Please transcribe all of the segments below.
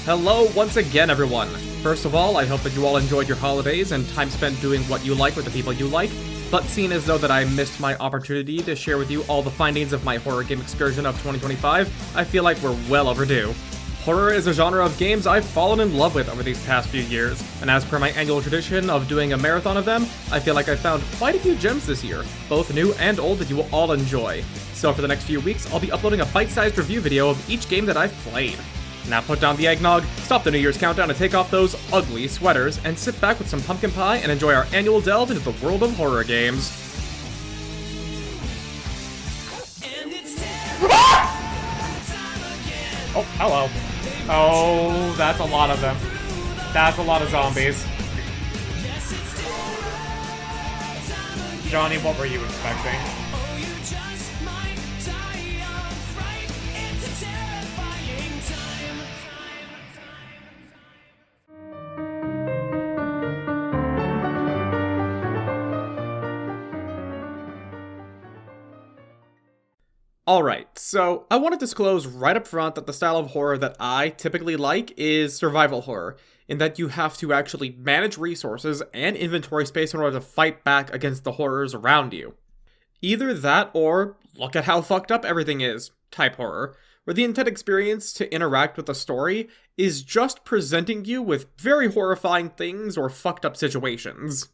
Hello once again, everyone. First of all, I hope that you all enjoyed your holidays and time spent doing what you like with the people you like, but seeing as though that I missed my opportunity to share with you all the findings of my horror game excursion of 2025, I feel like we're well overdue. Horror is a genre of games I've fallen in love with over these past few years, and as per my annual tradition of doing a marathon of them, I feel like I found quite a few gems this year, both new and old, that you will all enjoy. So for the next few weeks, I'll be uploading a bite-sized review video of each game that I've played. Now put down the eggnog, stop the New Year's countdown and take off those ugly sweaters, and sit back with some pumpkin pie and enjoy our annual delve into the world of horror games. Oh, hello. Oh, that's a lot of them. That's a lot of zombies. Johnny, what were you expecting? Alright, so I want to disclose right up front that the style of horror that I typically like is survival horror, in that you have to actually manage resources and inventory space in order to fight back against the horrors around you. Either that or look at how fucked up everything is type horror, where the intent experience to interact with the story is just presenting you with very horrifying things or fucked up situations.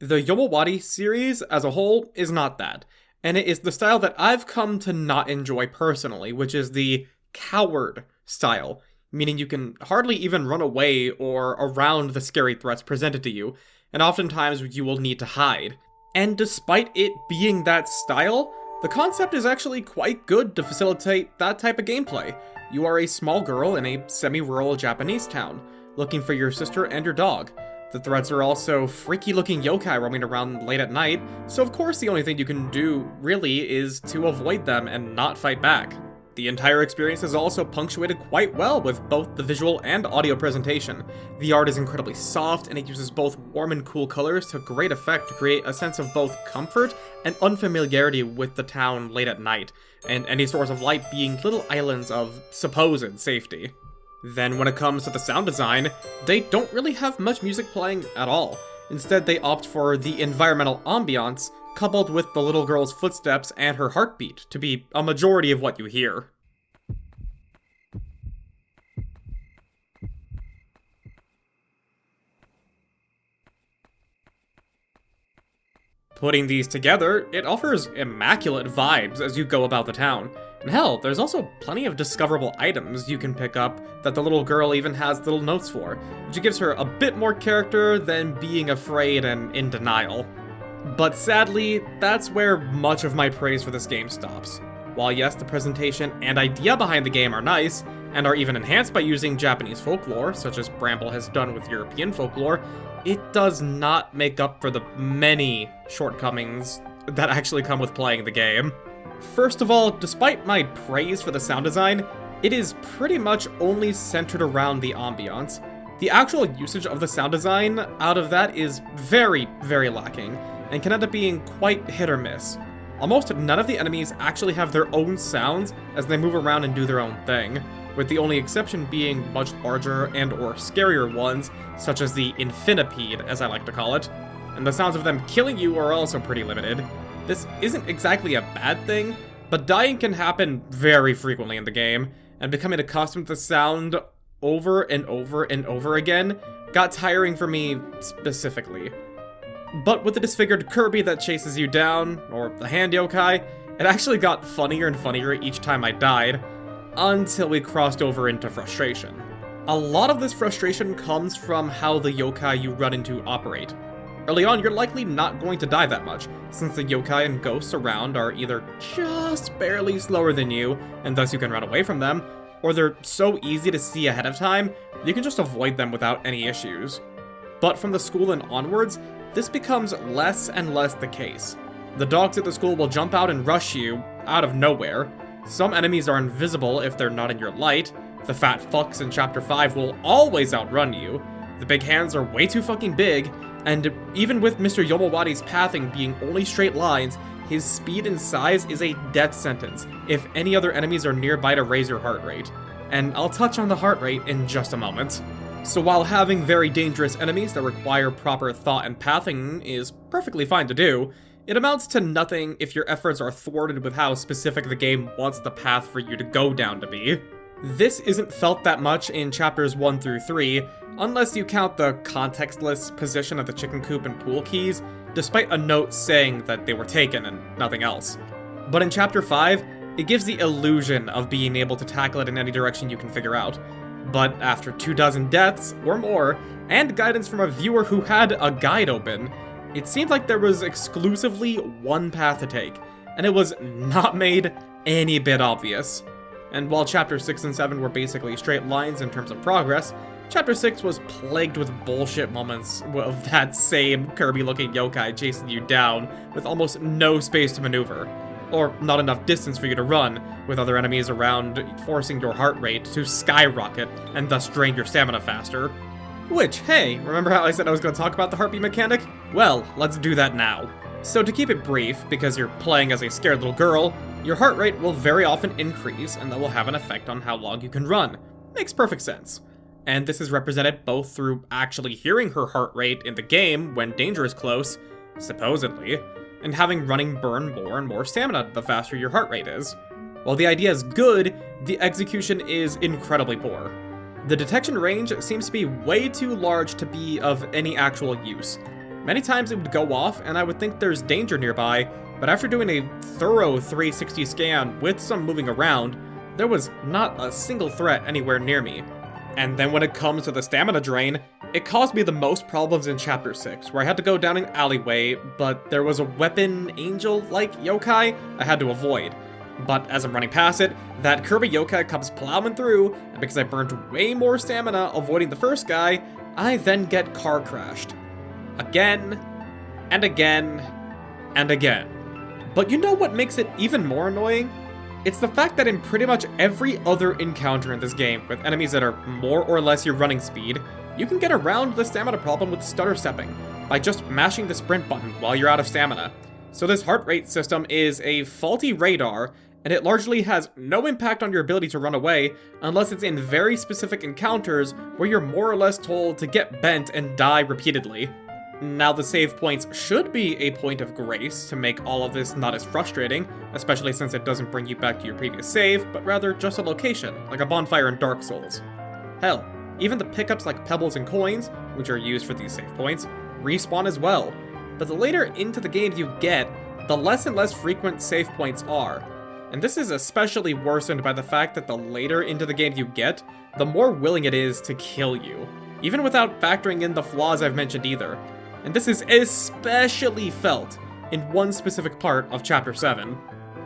The Yomawari series as a whole is not that. And it is the style that I've come to not enjoy personally, which is the coward style, meaning you can hardly even run away or around the scary threats presented to you, and oftentimes you will need to hide. And despite it being that style, the concept is actually quite good to facilitate that type of gameplay. You are a small girl in a semi-rural Japanese town, looking for your sister and your dog. The threats are also freaky-looking yokai roaming around late at night, so of course the only thing you can do, really, is to avoid them and not fight back. The entire experience is also punctuated quite well with both the visual and audio presentation. The art is incredibly soft, and it uses both warm and cool colors to great effect to create a sense of both comfort and unfamiliarity with the town late at night, and any source of light being little islands of supposed safety. Then when it comes to the sound design, they don't really have much music playing at all. Instead, they opt for the environmental ambiance, coupled with the little girl's footsteps and her heartbeat, to be a majority of what you hear. Putting these together, it offers immaculate vibes as you go about the town. And hell, there's also plenty of discoverable items you can pick up that the little girl even has little notes for, which gives her a bit more character than being afraid and in denial. But sadly, that's where much of my praise for this game stops. While yes, the presentation and idea behind the game are nice, and are even enhanced by using Japanese folklore, such as Bramble has done with European folklore, it does not make up for the many shortcomings that actually come with playing the game. First of all, despite my praise for the sound design, it is pretty much only centered around the ambiance. The actual usage of the sound design out of that is very, very lacking, and can end up being quite hit or miss. Almost none of the enemies actually have their own sounds as they move around and do their own thing, with the only exception being much larger and or scarier ones, such as the Infinipede, as I like to call it, and the sounds of them killing you are also pretty limited. This isn't exactly a bad thing, but dying can happen very frequently in the game, and becoming accustomed to the sound over and over and over again got tiring for me specifically. But with the disfigured Kirby that chases you down, or the hand yokai, it actually got funnier and funnier each time I died, until we crossed over into frustration. A lot of this frustration comes from how the yokai you run into operate. Early on, you're likely not going to die that much, since the yokai and ghosts around are either just barely slower than you, and thus you can run away from them, or they're so easy to see ahead of time, you can just avoid them without any issues. But from the school and onwards, this becomes less and less the case. The dogs at the school will jump out and rush you, out of nowhere. Some enemies are invisible if they're not in your light. The fat fucks in Chapter 5 will always outrun you. The big hands are way too fucking big, and even with Mr. Yomawari's pathing being only straight lines, his speed and size is a death sentence if any other enemies are nearby to raise your heart rate. and I'll touch on the heart rate in just a moment. So while having very dangerous enemies that require proper thought and pathing is perfectly fine to do, it amounts to nothing if your efforts are thwarted with how specific the game wants the path for you to go down to be. This isn't felt that much in chapters 1 through 3, unless you count the contextless position of the chicken coop and pool keys, despite a note saying that they were taken and nothing else. But in chapter 5, it gives the illusion of being able to tackle it in any direction you can figure out. But after 24 deaths, or more, and guidance from a viewer who had a guide open, it seemed like there was exclusively one path to take, and it was not made any bit obvious. And while chapters 6 and 7 were basically straight lines in terms of progress, chapter 6 was plagued with bullshit moments of that same Kirby-looking yokai chasing you down with almost no space to maneuver, or not enough distance for you to run, with other enemies around forcing your heart rate to skyrocket and thus drain your stamina faster. Which, hey, remember how I said I was going to talk about the heartbeat mechanic? Well, let's do that now. So to keep it brief, because you're playing as a scared little girl, your heart rate will very often increase, and that will have an effect on how long you can run. Makes perfect sense. And this is represented both through actually hearing her heart rate in the game when danger is close, supposedly, and having running burn more and more stamina the faster your heart rate is. While the idea is good, the execution is incredibly poor. The detection range seems to be way too large to be of any actual use. Many times it would go off and I would think there's danger nearby, but after doing a thorough 360 scan with some moving around, there was not a single threat anywhere near me. And then when it comes to the stamina drain, it caused me the most problems in chapter 6, where I had to go down an alleyway, but there was a weapon angel-like yokai I had to avoid. But as I'm running past it, that Kirby yokai comes plowing through, and because I burned way more stamina avoiding the first guy, I then get car crashed. Again, and again, and again. But you know what makes it even more annoying? It's the fact that in pretty much every other encounter in this game, with enemies that are more or less your running speed, you can get around the stamina problem with stutter stepping, by just mashing the sprint button while you're out of stamina. So this heart rate system is a faulty radar, and it largely has no impact on your ability to run away, unless it's in very specific encounters where you're more or less told to get bent and die repeatedly. Now the save points should be a point of grace to make all of this not as frustrating, especially since it doesn't bring you back to your previous save, but rather just a location, like a bonfire in Dark Souls. Hell, even the pickups like pebbles and coins, which are used for these save points, respawn as well. But the later into the game you get, the less and less frequent save points are. And this is especially worsened by the fact that the later into the game you get, the more willing it is to kill you, even without factoring in the flaws I've mentioned either. And this is especially felt in one specific part of Chapter 7.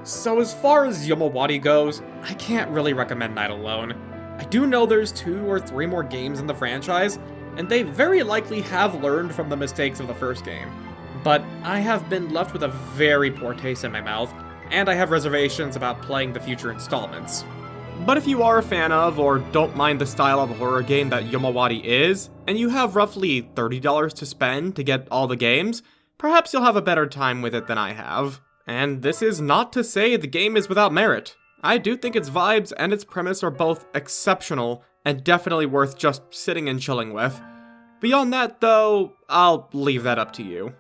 So as far as Yomawari goes, I can't really recommend Night Alone. I do know there's 2 or 3 more games in the franchise, and they very likely have learned from the mistakes of the first game. But I have been left with a very poor taste in my mouth, and I have reservations about playing the future installments. But if you are a fan of, or don't mind the style of horror game that Yomawari is, and you have roughly $30 to spend to get all the games, perhaps you'll have a better time with it than I have. And this is not to say the game is without merit. I do think its vibes and its premise are both exceptional, and definitely worth just sitting and chilling with. Beyond that, though, I'll leave that up to you.